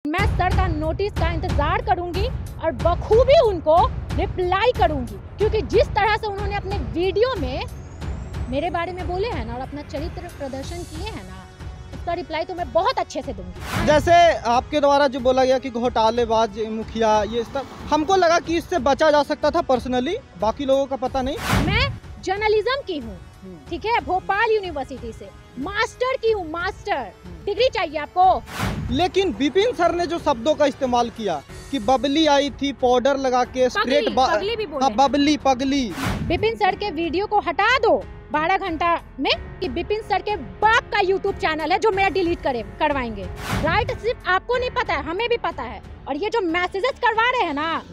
मैं सर का नोटिस का इंतजार करूंगी और बखूबी उनको रिप्लाई करूंगी, क्योंकि जिस तरह से उन्होंने अपने वीडियो में मेरे बारे में बोले हैं ना और अपना चरित्र प्रदर्शन किए हैं ना, उसका रिप्लाई तो मैं बहुत अच्छे से दूंगी। जैसे आपके द्वारा जो बोला गया कि घोटालेबाज मुखिया, ये सब हमको लगा कि इससे बचा जा सकता था पर्सनली, बाकी लोगों का पता नहीं। मैं जर्नलिज्म की हूँ, ठीक है, भोपाल यूनिवर्सिटी से मास्टर की हूँ, मास्टर डिग्री चाहिए आपको। लेकिन विपिन सर ने जो शब्दों का इस्तेमाल किया कि बबली आई थी पाउडर लगा के स्ट्रेट, पगली भी बोले। हाँ, बबली पगली। विपिन सर के वीडियो को हटा दो 12 घंटा में कि विपिन सर के बाप का यूट्यूब चैनल है जो मेरा डिलीट करवाएंगे। राइट सिर्फ आपको नहीं पता है, हमें भी पता है। और ये जो मैसेजेस करवा रहे हैं ना,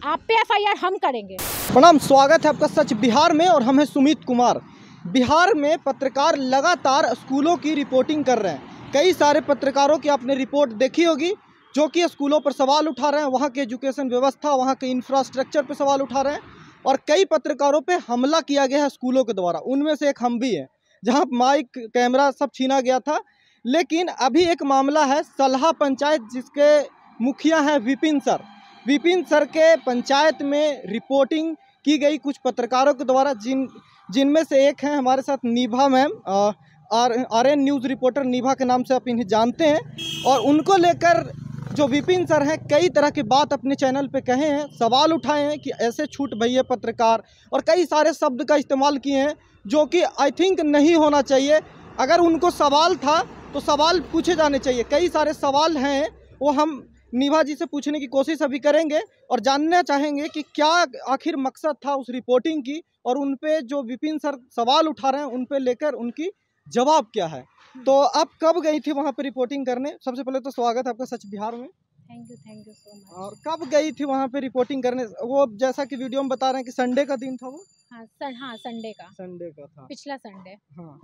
आप पे FIR हम करेंगे। प्रणाम, स्वागत है आपका सच बिहार में और हम हैं सुमित कुमार। बिहार में पत्रकार लगातार स्कूलों की रिपोर्टिंग कर रहे हैं। कई सारे पत्रकारों की आपने रिपोर्ट देखी होगी जो कि स्कूलों पर सवाल उठा रहे हैं, वहाँ के एजुकेशन व्यवस्था, वहाँ के इंफ्रास्ट्रक्चर पर सवाल उठा रहे हैं। और कई पत्रकारों पे हमला किया गया है स्कूलों के द्वारा, उनमें से एक हम भी हैं, जहाँ माइक कैमरा सब छीना गया था। लेकिन अभी एक मामला है सलाहा पंचायत, जिसके मुखिया हैं विपिन सर। विपिन सर के पंचायत में रिपोर्टिंग की गई कुछ पत्रकारों के द्वारा, जिनमें से एक हैं हमारे साथ निभा मैम, RN न्यूज़ रिपोर्टर निभा के नाम से आप इन्हें जानते हैं। और उनको लेकर जो विपिन सर हैं कई तरह की बात अपने चैनल पे कहे हैं, सवाल उठाए हैं कि ऐसे छूट भैया पत्रकार, और कई सारे शब्द का इस्तेमाल किए हैं जो कि आई थिंक नहीं होना चाहिए। अगर उनको सवाल था तो सवाल पूछे जाने चाहिए। कई सारे सवाल हैं, वो हम निभा जी से पूछने की कोशिश अभी करेंगे और जानना चाहेंगे कि क्या आखिर मकसद था उस रिपोर्टिंग की, और उन पे जो विपिन सर सवाल उठा रहे हैं उन पे लेकर उनकी जवाब क्या है। तो आप कब गई थी वहाँ पे रिपोर्टिंग करने? सबसे पहले तो स्वागत है आपका सच बिहार में। Thank you so much. और कब गई थी वहाँ पे रिपोर्टिंग करने? वो जैसा कि वीडियो में बता रहे हैं कि संडे का दिन था वो। हाँ, संडे का था, पिछला संडे। हाँ।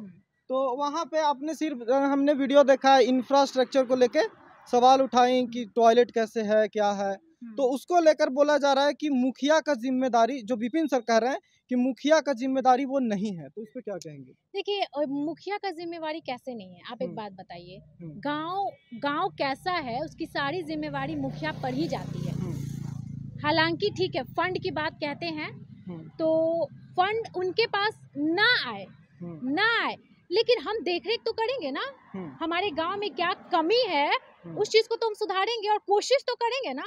तो वहाँ पे आपने सिर्फ, हमने वीडियो देखा है, इंफ्रास्ट्रक्चर को लेके सवाल उठाए कि टॉयलेट कैसे है, क्या है, तो उसको लेकर बोला जा रहा है कि मुखिया का जिम्मेदारी, जो विपिन सर कह रहे हैं कि मुखिया का जिम्मेदारी वो नहीं है, तो इस पे क्या कहेंगे? देखिए, मुखिया का जिम्मेवारी कैसे नहीं है, आप एक बात बताइए। गांव कैसा है उसकी सारी जिम्मेवारी मुखिया पर ही जाती है। हालांकि ठीक है, फंड की बात कहते हैं तो फंड उनके पास ना आए, लेकिन हम देखरेख तो करेंगे ना। हमारे गांव में क्या कमी है उस चीज को तो हम सुधारेंगे और कोशिश तो करेंगे ना।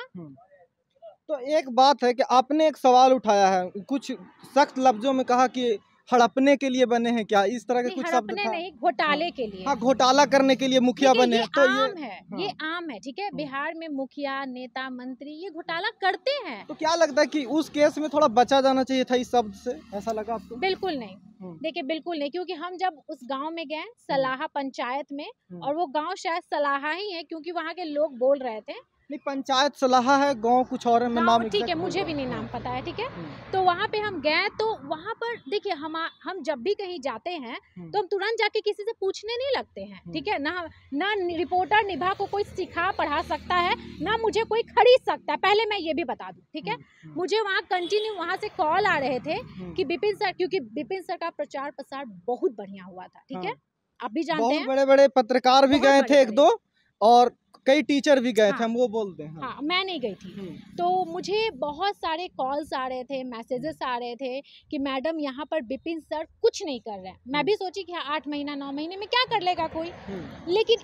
तो एक बात है कि आपने एक सवाल उठाया है, कुछ सख्त लफ्जों में कहा कि हड़पने के लिए बने हैं क्या, इस तरह के कुछ शब्द था। नहीं, घोटाले के लिए। हाँ, घोटाला करने के लिए मुखिया बने हैं। तो ये आम है, ठीक है। बिहार में मुखिया, नेता, मंत्री ये घोटाला करते हैं। तो क्या लगता है कि उस केस में थोड़ा बचा जाना चाहिए था इस शब्द से, ऐसा लगा आपको? बिल्कुल नहीं, देखिए बिल्कुल नहीं, क्योंकि हम जब उस गांव में गए सलाहा पंचायत में, और वो गांव शायद सलाहा ही है क्योंकि वहाँ के लोग बोल रहे थे। नहीं, पंचायत सलाहा है, गांव कुछ और है, मैं नाम ठीक है, मुझे भी नहीं नाम पता है, ठीक है। तो वहाँ पे हम गए तो वहाँ पर देखिए, हम जब भी कहीं जाते हैं तो हम तुरंत जाके किसी से पूछने नहीं लगते हैं, ठीक है ना रिपोर्टर निभा को कोई सिखा पढ़ा सकता है, ना मुझे कोई खरीद सकता है, पहले मैं ये भी बता दूं, ठीक है। मुझे वहाँ कंटिन्यू वहाँ से कॉल आ रहे थे कि विपिन सर, क्योंकि विपिन सर का प्रचार प्रसार बहुत बढ़िया हुआ था, ठीक है, आप भी जानते हैं। बड़े बड़े पत्रकार भी गए थे, एक दो, और कई टीचर भी गए थे, हम वो बोलते हैं। हाँ, मैं नहीं गई थी। तो मुझे बहुत सारे कॉल्स आ रहे थे, मैसेजेस आ रहे थे कि मैडम यहाँ पर विपिन सर कुछ नहीं कर रहे हैं। मैं भी सोची कि 8 महीना 9 महीने में क्या कर लेगा कोई, लेकिन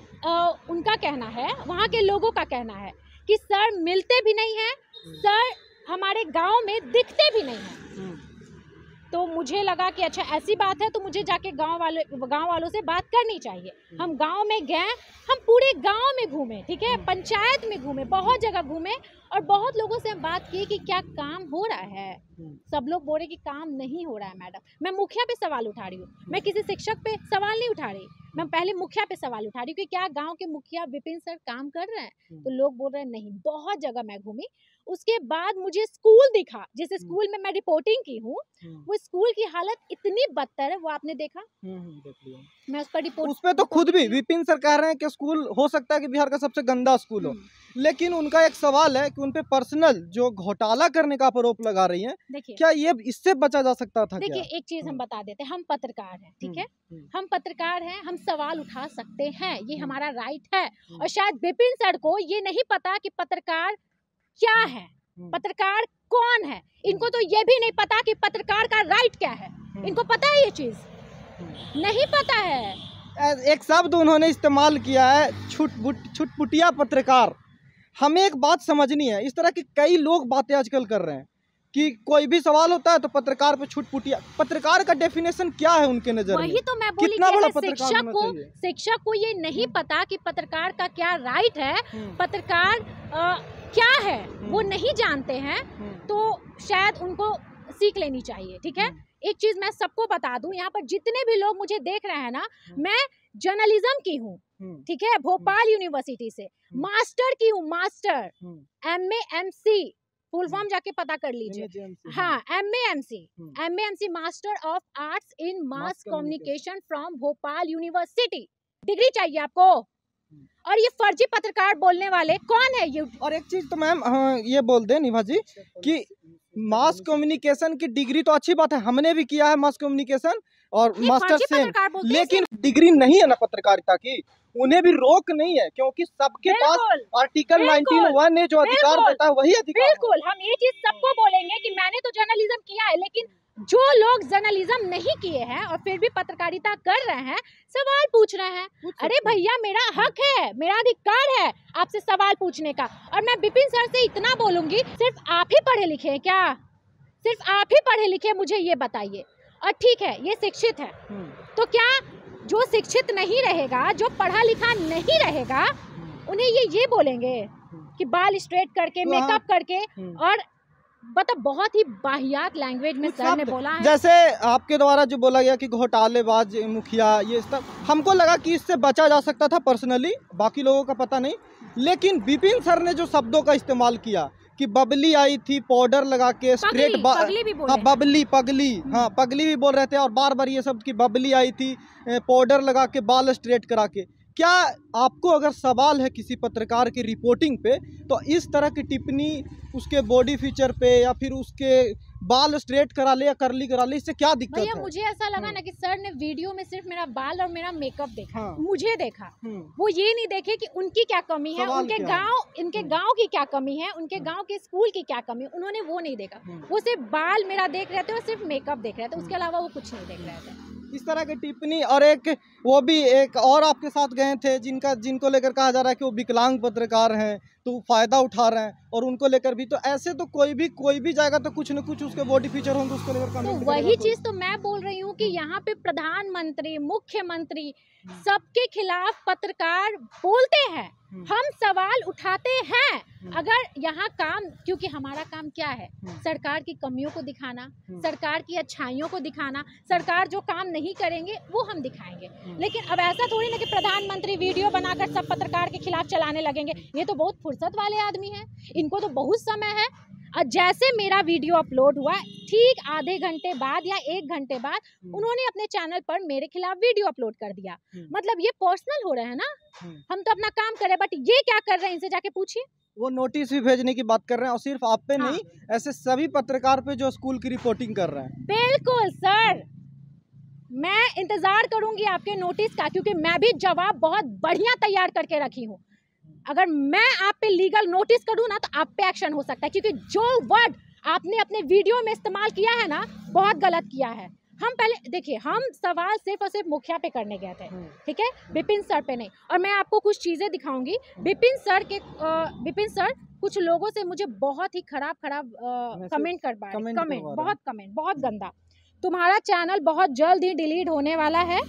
उनका कहना है, वहाँ के लोगों का कहना है कि सर मिलते भी नहीं है, सर हमारे गाँव में दिखते भी नहीं है। तो मुझे लगा कि अच्छा ऐसी बात है तो मुझे जाके गांव वालों से बात करनी चाहिए। हम गांव में गए, हम पूरे गांव में घूमे, ठीक है, पंचायत में घूमे, बहुत जगह घूमे, और बहुत लोगों से हम बात की कि क्या काम हो रहा है। सब लोग बोल रहे कि काम नहीं हो रहा है मैडम। मैं मुखिया पे सवाल उठा रही हूँ, मैं किसी शिक्षक पे सवाल नहीं उठा रही, मैं पहले मुखिया पे सवाल उठा रही हूँ कि क्या गांव के मुखिया विपिन सर काम कर रहे हैं। तो लोग बोल रहे हैं नहीं। बहुत जगह मैं घूमी, उसके बाद मुझे स्कूल दिखा, जिस स्कूल में मैं रिपोर्टिंग की हूँ, वो स्कूल की हालत इतनी बदतर है, वो आपने देखा। मैं उस पर रिपोर्ट, उस पे तो खुद भी विपिन सर कह रहे हैं कि स्कूल हो सकता है कि बिहार का सबसे गंदा स्कूल हो, लेकिन उनका एक सवाल है कि उन पे पर्सनल जो घोटाला करने का आरोप लगा रही हैं, क्या ये इससे बचा जा सकता था? देखिए, एक चीज हम बता देते हैं, हम पत्रकार हैं, ठीक है, हम पत्रकार हैं, हम सवाल उठा सकते हैं, ये हमारा राइट है। और शायद विपिन सर को ये नहीं पता कि पत्रकार क्या है, पत्रकार कौन है। इनको तो ये भी नहीं पता कि पत्रकार का राइट क्या है। इनको पता है ये चीज? नहीं पता है। एक शब्द उन्होंने इस्तेमाल किया है, छुटपुटिया पत्रकार। हमें एक बात समझनी है, इस तरह की कई लोग बातें आजकल कर रहे हैं कि कोई भी सवाल होता है तो पत्रकार पे छुटपुटिया। पत्रकार का डेफिनेशन क्या है उनके नजर में? वही तो मैं बोली, कितना बड़ा पत्रकार होना चाहिए? शिक्षक को ये नहीं पता कि पत्रकार का क्या राइट है, पत्रकार क्या है वो नहीं जानते हैं। तो शायद उनको सीख लेनी चाहिए। ठीक है, एक चीज मैं सबको बता दूं, यहाँ पर जितने भी लोग मुझे देख रहे हैं ना, मैं जर्नलिज्म की हूँ। ठीक है, भोपाल यूनिवर्सिटी से मास्टर की हूँ, मास्टर MAMC, फुल फॉर्म जाके पता कर लीजिए। हाँ, MAMC master of arts in mass communication from Bhopal university. Degree चाहिए आपको? और ये फर्जी पत्रकार बोलने वाले कौन है ये? और एक चीज तो मैम ये बोल दे निभा जी कि मास कम्युनिकेशन की डिग्री तो अच्छी बात है, हमने भी किया है मास कम्युनिकेशन और मास्टर सेम, लेकिन डिग्री नहीं है ना पत्रकारिता की, उन्हें भी रोक नहीं है, क्योंकि सबके पास आर्टिकल 19(1) ने जो अधिकार देता है वही अधिकार। बिल्कुल, हम ये चीज सबको बोलेंगे कि मैंने तो जर्नलिज्म किया है, लेकिन जो लोग जर्नलिज्म नहीं किए हैं और फिर भी पत्रकारिता कर रहे हैं, सवाल पूछ रहे हैं, अरे भैया मेरा हक है, मेरा अधिकार है आपसे सवाल पूछने का। और मैं विपिन सर से इतना बोलूंगी, सिर्फ आप ही पढ़े लिखे हैं क्या? सिर्फ आप ही पढ़े लिखे, मुझे ये बताइए। और ठीक है, ये शिक्षित है, तो क्या जो शिक्षित नहीं रहेगा, जो पढ़ा लिखा नहीं रहेगा, उन्हें ये बोलेंगे कि बाल स्ट्रेट करके, मेकअप करके? और मतलब बहुत ही बाहियात लैंग्वेज में सर ने बोला है। जैसे आपके द्वारा जो बोला गया कि घोटालेबाज मुखिया, ये सब हमको लगा कि इससे बचा जा सकता था पर्सनली, बाकी लोगों का पता नहीं। लेकिन विपिन सर ने जो शब्दों का इस्तेमाल किया कि बबली आई थी पाउडर लगा के स्ट्रेट, पगली भी बोल रहे थे, और बार बार ये शब्द कि बबली आई थी पाउडर लगा के बाल स्ट्रेट करा के। क्या आपको अगर सवाल है किसी पत्रकार की रिपोर्टिंग पे, तो इस तरह की टिप्पणी उसके बॉडी फीचर पे या फिर उसके बाल स्ट्रेट करा ले या कर्ली करा ले, इससे क्या दिक्कत है? मुझे ऐसा लगा ना कि सर ने वीडियो में सिर्फ मेरा बाल और मेरा मेकअप देखा, मुझे देखा, वो ये नहीं देखे कि उनकी क्या कमी है, इनके गांव की क्या कमी है, उनके गांव के स्कूल की क्या कमी है, उन्होंने वो नहीं देखा। वो सिर्फ बाल मेरा देख रहे थे और सिर्फ मेकअप देख रहे थे, उसके अलावा वो कुछ नहीं देख रहे थे। इस तरह की टिप्पणी। और एक वो भी एक और आपके साथ गए थे जिनको लेकर कहा जा रहा है कि वो विकलांग पत्रकार हैं, तो फायदा उठा रहे हैं, और उनको लेकर भी, तो ऐसे तो कोई भी जाएगा तो कुछ न कुछ उसके बॉडी फीचर होंगे, उसको लेकर कमेंट। तो वही चीज तो मैं बोल रही हूँ कि यहाँ पे प्रधानमंत्री, मुख्यमंत्री, सबके खिलाफ पत्रकार बोलते हैं, हम सवाल उठाते हैं। अगर यहाँ काम, क्योंकि हमारा काम क्या है, सरकार की कमियों को दिखाना, सरकार की अच्छाइयों को दिखाना, सरकार जो काम नहीं करेंगे वो हम दिखाएंगे। लेकिन अब ऐसा थोड़ी ना कि प्रधानमंत्री वीडियो बनाकर सब पत्रकार के खिलाफ चलाने लगेंगे। ये तो बहुत फुर्सत वाले आदमी हैं, इनको तो बहुत समय है। और जैसे मेरा वीडियो अपलोड हुआ, ठीक आधे घंटे बाद या 1 घंटे बाद उन्होंने अपने चैनल पर मेरे खिलाफ वीडियो अपलोड कर दिया। मतलब ये पर्सनल हो रहा है ना, हम तो अपना काम कर रहे हैं, बट ये क्या कर रहे हैं, इनसे जाके पूछिए। वो नोटिस भी भेजने की बात कर रहे हैं, और सिर्फ आप पे नहीं, ऐसे सभी पत्रकार पे जो स्कूल की रिपोर्टिंग कर रहे हैं। बिल्कुल सर, मैं इंतजार करूंगी आपके नोटिस का, क्योंकि मैं भी जवाब बहुत बढ़िया तैयार करके रखी हूँ। अगर मैं आप पे लीगल नोटिस करूँ ना, तो आप पे एक्शन हो सकता है, क्योंकि जो वर्ड आपने अपने वीडियो में इस्तेमाल किया है ना, बहुत गलत किया है। हम पहले देखिए, हम सवाल सिर्फ और सिर्फ मुखिया पे करने गए थे, ठीक है, विपिन सर पे नहीं। और मैं आपको कुछ चीजें दिखाऊंगी। विपिन सर कुछ लोगों से मुझे बहुत ही खराब कमेंट कर पाए, बहुत गंदा। तुम्हारा चैनल बहुत जल्द ही डिलीट होने वाला है,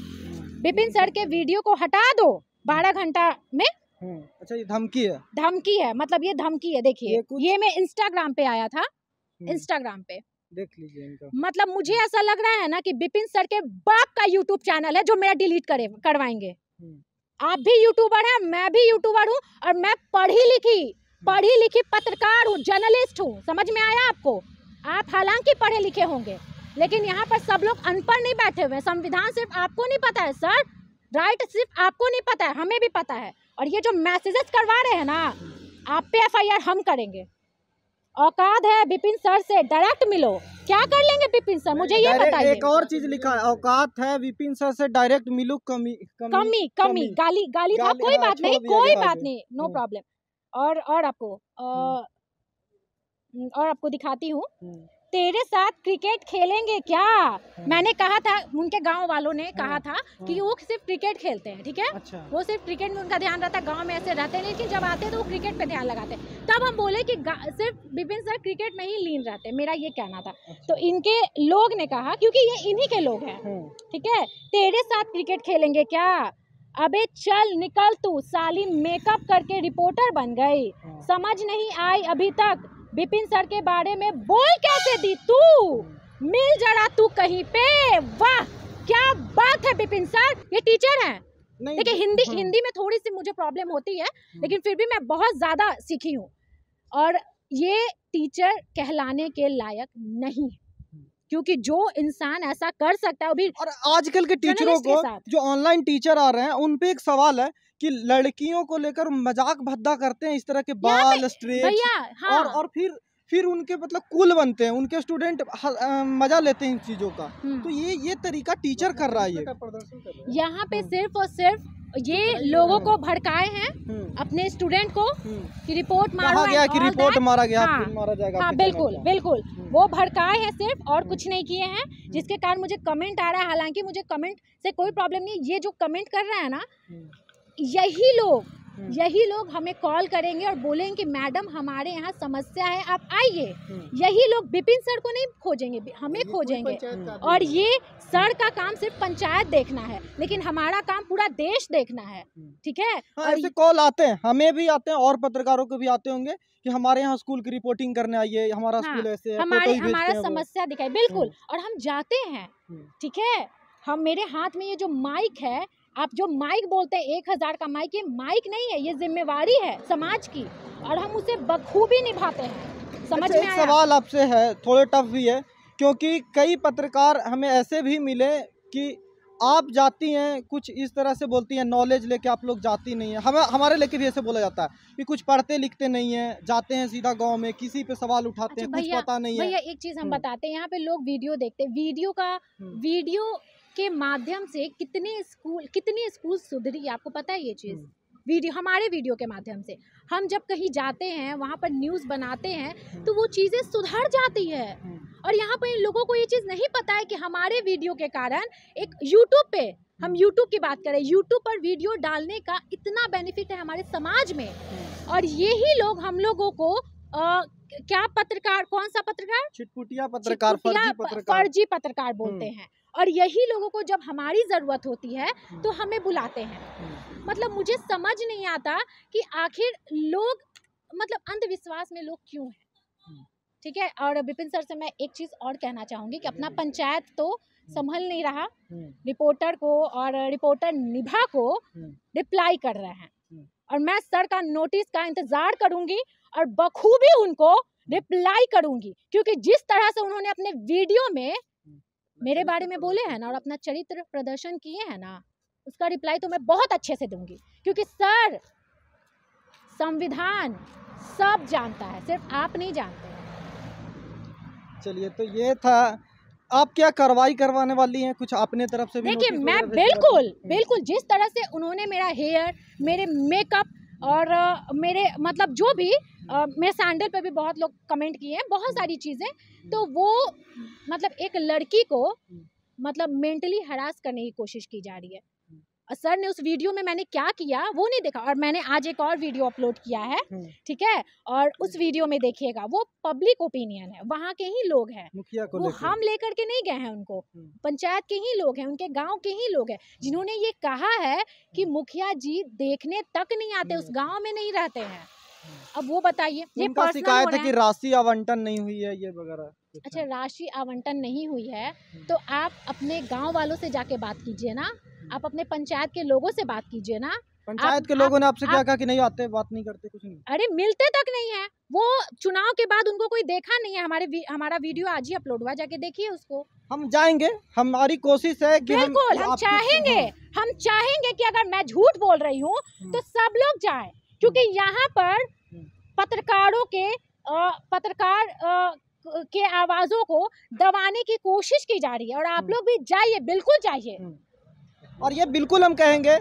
विपिन सर के वीडियो को हटा दो 12 घंटा में। अच्छा, ये धमकी है? धमकी है, मतलब ये धमकी है। देखिए, ये मैं इंस्टाग्राम पे आया था, इंस्टाग्राम पे देख लीजिए इनका। मतलब मुझे ऐसा लग रहा है ना कि विपिन सर के बाप का यूट्यूब चैनल है जो मेरा डिलीट करवाएंगे। आप भी यूट्यूबर हैं, मैं भी यूट्यूबर हूँ, और मैं पढ़ी लिखी पत्रकार हूँ, जर्नलिस्ट हूँ। समझ में आया आपको? आप हालांकि पढ़े लिखे होंगे, लेकिन यहाँ पर सब लोग अनपढ़ नहीं बैठे हुए। संविधान सिर्फ आपको नहीं पता है सर, राइट सिर्फ आपको नहीं पता है, हमें भी पता है। और ये जो मैसेजेस करवा रहे हैं ना, आप पे FIR हम करेंगे। औकात है बिपिन सर से डायरेक्ट मिलो। क्या कर लेंगे बिपिन सर, मुझे ये बताइए। एक और चीज लिखा है, औकात है विपिन सर से डायरेक्ट मिलो, कमी गाली था, कोई बात नहीं, कोई बात नहीं, नो प्रॉब्लम। और आपको दिखाती हूँ, तेरे साथ क्रिकेट खेलेंगे क्या। मैंने कहा था, उनके गांव वालों ने कहा था कि वो सिर्फ क्रिकेट खेलते हैं, ठीक है। अच्छा। वो सिर्फ क्रिकेट में उनका ध्यान रहता है, गांव में ऐसे रहते नहीं, लेकिन जब आते हैं तो वो क्रिकेट पे ध्यान लगाते हैं। तब हम बोले कि सिर्फ बिपिन सर क्रिकेट में ही लीन रहते हैं, मेरा ये कहना था। तो इनके लोग ने कहा, क्योंकि ये इन्हीं के लोग हैं, ठीक है, तेरे साथ क्रिकेट खेलेंगे क्या। अबे चल निकल तू, साली मेकअप करके रिपोर्टर बन गई, समझ नहीं आई अभी तक बिपिन सर के बारे में बोल कैसे दी तू, मिल जरा तू कहीं पे। वाह क्या बात है बिपिन सर, ये टीचर हैं। देखिए हिंदी में थोड़ी सी मुझे प्रॉब्लम होती है, लेकिन फिर भी मैं बहुत ज्यादा सीखी हूँ, और ये टीचर कहलाने के लायक नहीं, क्योंकि जो इंसान ऐसा कर सकता है। अभी और आजकल के टीचरों को, जो ऑनलाइन टीचर आ रहे हैं, उन पे एक सवाल है कि लड़कियों को लेकर मजाक भद्दा करते हैं, इस तरह के बाल स्ट्रेट भैया, हाँ। और फिर उनके मतलब कूल बनते हैं, उनके स्टूडेंट मजा लेते हैं इन चीजों का। तो ये तरीका टीचर कर रहा है यहाँ पे सिर्फ और सिर्फ ये लोगों को भड़काए हैं, अपने स्टूडेंट को कि रिपोर्ट मारा गया, कि रिपोर्ट मारा गया, मारा जाएगा। हाँ बिल्कुल बिल्कुल, वो भड़काए हैं सिर्फ, और कुछ नहीं किए हैं, जिसके कारण मुझे कमेंट आ रहा है। हालांकि मुझे कमेंट से कोई प्रॉब्लम नहीं, ये जो कमेंट कर रहा है ना, यही लोग हमें कॉल करेंगे और बोलेंगे कि मैडम हमारे यहाँ समस्या है, आप आइए। यही लोग बिपिन सर को नहीं खोजेंगे, हमें खोजेंगे। और ये सर का काम सिर्फ पंचायत देखना है, लेकिन हमारा काम पूरा देश देखना है, ठीक है। हाँ, ऐसे कॉल आते हैं, हमें भी आते हैं और पत्रकारों को भी आते होंगे कि हमारे यहाँ स्कूल की रिपोर्टिंग करने आइए, हमारा स्कूल ऐसे है, हमारा समस्या दिखाई। बिल्कुल, और हम जाते हैं, ठीक है। हम, मेरे हाथ में ये जो माइक है, आप जो माइक बोलते हैं 1000 का माइक, ये माइक नहीं है, ये जिम्मेवारी है समाज की, और हम उसे बखूबी निभाते हैं। समझ में आया? सवाल आपसे है, थोड़े टफ भी है, क्योंकि कई पत्रकार हमें ऐसे भी मिले कि आप जाती हैं कुछ इस तरह से बोलती हैं, नॉलेज लेके आप लोग जाती नहीं है। हमारे लेके भी ऐसे बोला जाता है कि कुछ पढ़ते लिखते नहीं है, जाते हैं सीधा गांव में, किसी पे सवाल उठाते हैं, कुछ पता नहीं है। भैया एक चीज हम बताते हैं, यहाँ पे लोग वीडियो देखते हैं, वीडियो के माध्यम से कितनी स्कूल सुधरी, आपको पता है ये चीज। हमारे वीडियो के माध्यम से हम जब कहीं जाते हैं, वहाँ पर न्यूज़ बनाते हैं, तो वो चीज़ें सुधर जाती है। और यहाँ पर इन लोगों को ये चीज़ नहीं पता है कि हमारे वीडियो के कारण एक यूट्यूब पे, हम यूट्यूब की बात करें, यूट्यूब पर वीडियो डालने का इतना बेनिफिट है हमारे समाज में। और यही लोग हम लोगों को क्या पत्रकार, कौन सा पत्रकार, चिटपुटिया पत्रकार, फर्जी पत्रकार बोलते हैं। और यही लोगों को जब हमारी जरूरत होती है तो हमें बुलाते हैं। मतलब मुझे समझ नहीं आता कि आखिर लोग, मतलब अंधविश्वास में लोग क्यों हैं, ठीक है। और बिपिन सर से मैं एक चीज और कहना चाहूंगी कि अपना पंचायत तो संभल नहीं रहा, रिपोर्टर को और रिपोर्टर निभा को रिप्लाई कर रहे हैं, और मैं सर का नोटिस का इंतजार करूंगी और बखूबी उनको रिप्लाई करूंगी, क्योंकि जिस तरह से उन्होंने अपने वीडियो में मेरे बारे में बोले हैं ना और अपना चरित्र प्रदर्शन किए हैं ना, उसका रिप्लाई तो मैं बहुत अच्छे से दूंगी, क्योंकि सर संविधान सब जानता है, सिर्फ आप नहीं जानते हैं। चलिए, तो ये था। आप क्या कार्रवाई करवाने वाली हैं कुछ अपने तरफ से? देखिए, मैं बिल्कुल जिस तरह से उन्होंने मेरा हेयर, मेरे मेकअप और मेरे मतलब जो भी मेरे सैंडल पे भी बहुत लोग कमेंट किए हैं, बहुत सारी चीज़ें, तो वो मतलब एक लड़की को मतलब मेंटली हरास करने की कोशिश की जा रही है। और सर ने उस वीडियो में मैंने क्या किया वो नहीं देखा, और मैंने आज एक और वीडियो अपलोड किया है, ठीक है। और उस वीडियो में देखिएगा, वो पब्लिक ओपिनियन है, वहाँ के ही लोग हैं, वो हम लेकर के नहीं गए हैं उनको, पंचायत के ही लोग हैं, उनके गांव के ही लोग हैं, जिन्होंने ये कहा है कि मुखिया जी देखने तक नहीं आते, उस गांव में नहीं रहते हैं। अब वो बताइए, ये शिकायत है कि राशि आवंटन नहीं हुई है, ये वगैरह। अच्छा, राशि आवंटन नहीं हुई है तो आप अपने गांव वालों से जाके बात कीजिए ना, आप अपने पंचायत के लोगों से बात कीजिए ना। पंचायत के लोगों ने आपसे क्या कहा कि नहीं आते, बात नहीं करते, कुछ नहीं? अरे मिलते तक नहीं है, वो चुनाव के बाद उनको कोई देखा नहीं है। हमारा वीडियो आज ही अपलोड हुआ, जाके देखिए उसको। हम जाएंगे, हमारी कोशिश है कि बिल्कुल हम चाहेंगे कि अगर मैं झूठ बोल रही हूँ तो सब लोग जाएं, क्योंकि यहाँ पर पत्रकारों के पत्रकार के आवाजों को दबाने की कोशिश की जा रही है। और आप लोग भी जाइए, बिल्कुल जाइए। और ये बिल्कुल हम कहेंगे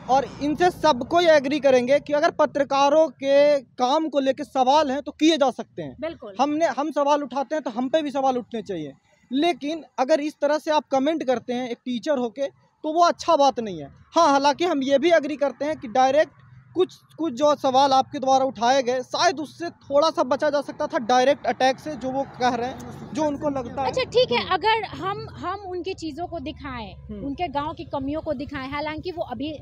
और इनसे सबको ये एग्री करेंगे कि अगर पत्रकारों के काम को लेकर सवाल हैं तो किए जा सकते हैं। बिल्कुल हम सवाल उठाते हैं तो हम पे भी सवाल उठने चाहिए, लेकिन अगर इस तरह से आप कमेंट करते हैं एक टीचर होके तो वो अच्छा बात नहीं है। हाँ, हालांकि हम ये भी एग्री करते हैं कि डायरेक्ट कुछ जो सवाल आपके द्वारा उठाए गए शायद उससे थोड़ा सा बचा जा सकता था डायरेक्ट अटैक से, जो वो कह रहे हैं, जो उनको लगता है। अच्छा ठीक है, अगर हम उनकी चीज़ों को दिखाएं, उनके गांव की कमियों को दिखाएं, हालांकि वो अभी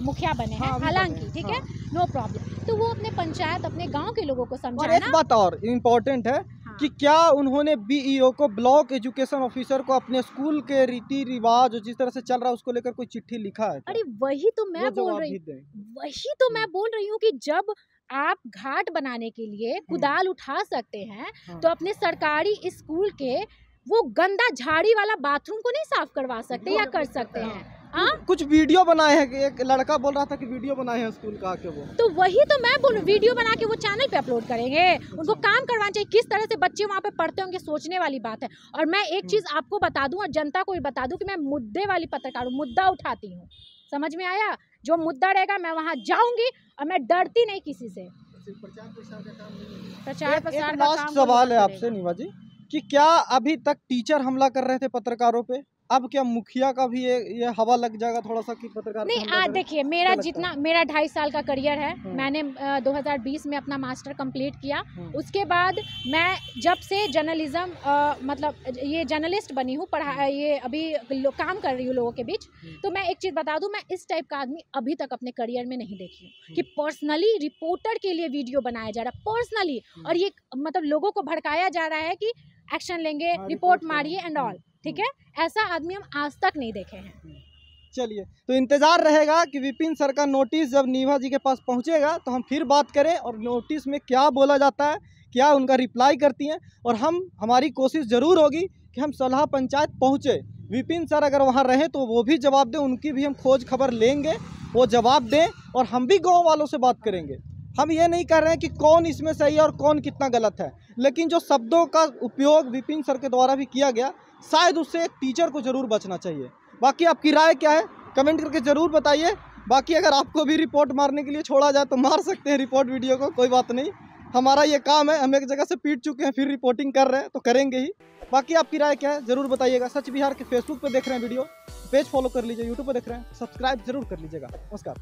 मुखिया बने हैं, हालांकि ठीक है, नो प्रॉब्लम, तो वो अपने पंचायत, अपने गांव के लोगों को समझाएं। और एक बात और इम्पोर्टेंट है कि क्या उन्होंने बीईओ को, ब्लॉक एजुकेशन ऑफिसर को, अपने स्कूल के रीति रिवाज जिस तरह से चल रहा है उसको लेकर कोई चिट्ठी लिखा है? अरे वही तो मैं बोल रही हूँ कि जब आप घाट बनाने के लिए कुदाल उठा सकते हैं तो अपने सरकारी स्कूल के वो गंदा झाड़ी वाला बाथरूम को नहीं साफ करवा सकते या कर सकते हैं? कुछ वीडियो बनाए हैं, एक लड़का बोल रहा था कि वीडियो बनाए हैं स्कूल का आके, वो तो वही तो मैं बोलूं, वीडियो बना के वो चैनल पे अपलोड करेंगे। उनको काम करवाना चाहिए। किस तरह से बच्चे वहाँ पे पढ़ते होंगे, सोचने वाली बात है। और मैं एक चीज आपको बता दूं और जनता को भी बता दूं कि मैं मुद्दे वाली पत्रकार हूँ, मुद्दा उठाती हूँ, समझ में आया? जो मुद्दा रहेगा मैं वहाँ जाऊंगी और मैं डरती नहीं किसी से। प्रचार प्रसार का काम सवाल है आपसे नीवा जी कि क्या अभी तक टीचर हमला कर रहे थे पत्रकारों पे, अब क्या मुखिया का भी ये हवा लग जाएगा थोड़ा सा कि पत्रकार नहीं? देखिए, मेरा 2.5 साल का करियर है। मैंने 2020 में अपना मास्टर कंप्लीट किया। उसके बाद मैं जब से जर्नलिज्म मतलब ये जर्नलिस्ट बनी हूँ, ये अभी काम कर रही हूँ लोगों के बीच, तो मैं एक चीज़ बता दूँ, मैं इस टाइप का आदमी अभी तक अपने करियर में नहीं देखी हूँ कि पर्सनली रिपोर्टर के लिए वीडियो बनाया जा रहा है, पर्सनली, और ये मतलब लोगों को भड़काया जा रहा है कि एक्शन लेंगे, रिपोर्ट मारिए एंड ऑल, ठीक है? ऐसा आदमी हम आज तक नहीं देखे हैं। चलिए, तो इंतजार रहेगा कि विपिन सर का नोटिस जब नीवा जी के पास पहुंचेगा तो हम फिर बात करें और नोटिस में क्या बोला जाता है, क्या उनका रिप्लाई करती हैं, और हमारी कोशिश ज़रूर होगी कि हम सलाह पंचायत पहुंचे। विपिन सर अगर वहां रहें तो वो भी जवाब दें, उनकी भी हम खोज खबर लेंगे, वो जवाब दें, और हम भी गाँव वालों से बात करेंगे। हम ये नहीं कर रहे हैं कि कौन इसमें सही है और कौन कितना गलत है, लेकिन जो शब्दों का उपयोग विपिन सर के द्वारा भी किया गया, शायद उससे एक टीचर को ज़रूर बचना चाहिए। बाकी आपकी राय क्या है, कमेंट करके ज़रूर बताइए। बाकी अगर आपको भी रिपोर्ट मारने के लिए छोड़ा जाए तो मार सकते हैं रिपोर्ट वीडियो को, कोई बात नहीं, हमारा ये काम है। हम एक जगह से पीट चुके हैं, फिर रिपोर्टिंग कर रहे हैं तो करेंगे ही। बाकी आपकी राय क्या है ज़रूर बताइएगा। सच बिहार के फेसबुक पर देख रहे हैं वीडियो, पेज फॉलो कर लीजिए, यूट्यूब पर देख रहे हैं सब्सक्राइब जरूर कर लीजिएगा। नमस्कार।